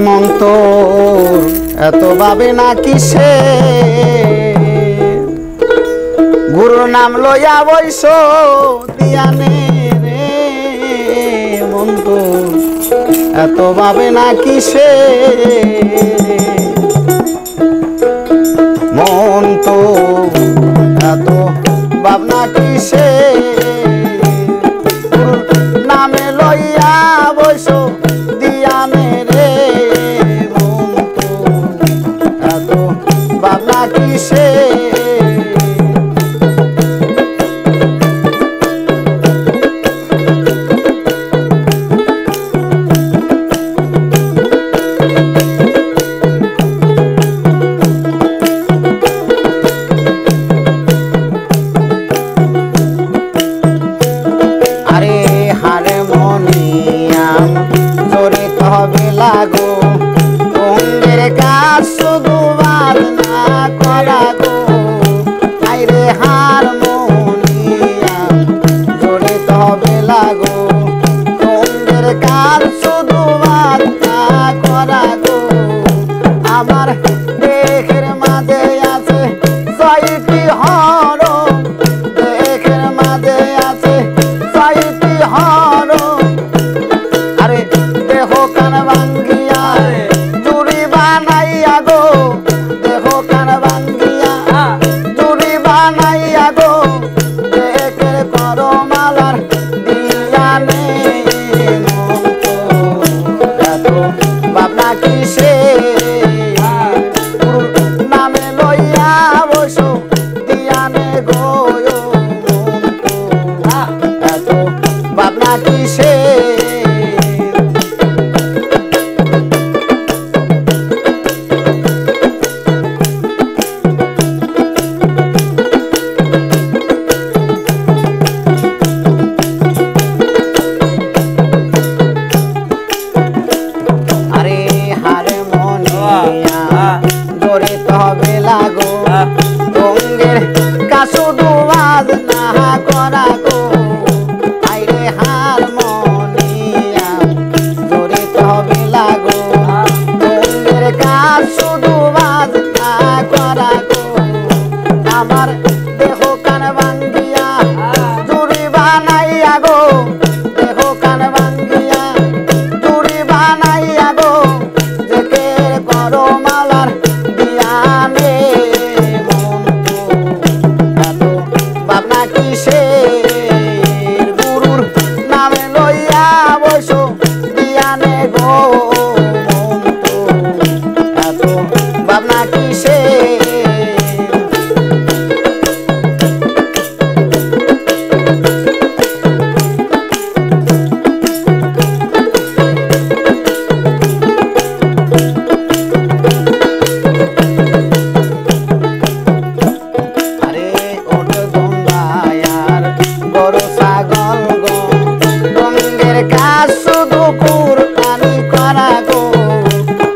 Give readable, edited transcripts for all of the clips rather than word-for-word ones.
মন তোর এত ভাবে না কিসে গুরুর নাম লইয়া বইস দিয়ানে রে মন তোর এত ভাবে না কিসে মন তোর এত ভাবনা কিসে নামে লইয়া বইস দিয়ানে রে মন তোর এত ভাবনা কিসে লাগো তোমার কাজ শুধু বাজনা করা গো আইরে হারমোনিয়াম জড়িত হবে লাগো তোমার কাজ শুধু বাজনা করা গো আমার দেহের মাঝে আছে ছয়টি হরণ দেহের মাঝে আছে ছয়টি হরণ আরে দেহ কান ভাঙ্গিয়া চুরি বানাইয়া গো দেহ কান ভাঙ্গিয়া চুরি বানাইয়া গো দেহের করমালার দিয়ানে এত ভাবনা কিসে নামে লইয়া বসো দিয়ানে গো এত ভাবনা কিসে হবে লাগো তোমার কাজ শুধু বাজনা করা গো আইরে হারমোনিয়াম জড়িত হবে লাগো তোমার কাজ শুধু বাজনা করা গো আমার দেহ কান ভাঙ্গিয়া চুরি বানাইয়া গো দেহ কান ভাঙ্গিয়া চুরি বানাইয়া গো যেকে করো মালার দিয়ানে মন এত ভাবনা কিসের গুরুর নামে লইয়া বসো দিয়ানে গো মন এত ভাবনা কিসের কাজ শুধু কুরবানি করা গো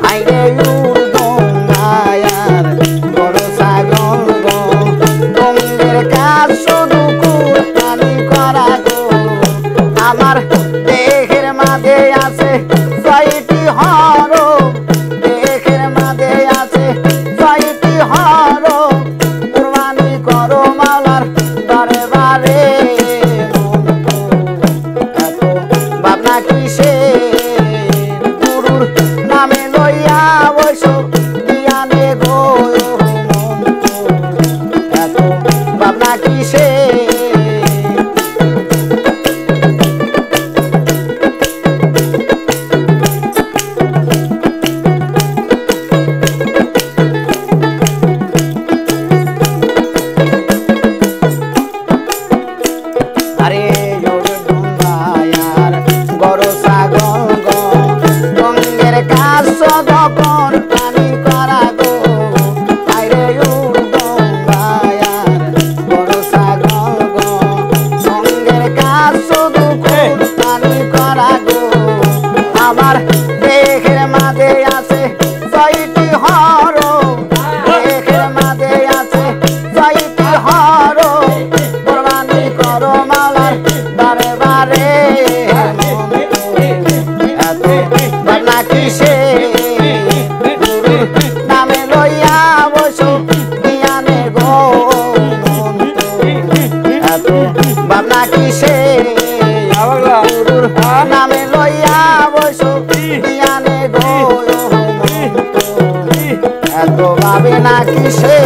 আইরে উর্দমায়ার বড় ছাগল গো তোমার কাজ শুধু কুরবানি করা গো আমার দেহের মাঝে আছে ছয়টি হরণ দেহের মাঝে আছে ছয়টি হরণ কুরবানি করো মাওলার দরবারে ভাবনা কিসের গুরুর নামে লইয়া বসো দিয়ানে গো এত ভাবনা কিসের আরে বড় ছাগল গো তোমার কাজ যখন পানি করা গো আইরে উর্দমায়ার বড় ছাগল গো তোমার কাজ শুধু পানি করা গো আমার দেহের মাঝে আছে ছয়টি হরণ দেহের মাঝে আছে ছয়টি হরণ কুরবানি করো মাওলার দরবারে ভাবনা কিসের গো এত ভাবনা কিসে গুরুর নামে লইয়া বসো জ্ঞানে গো এত ভাবে না কিসে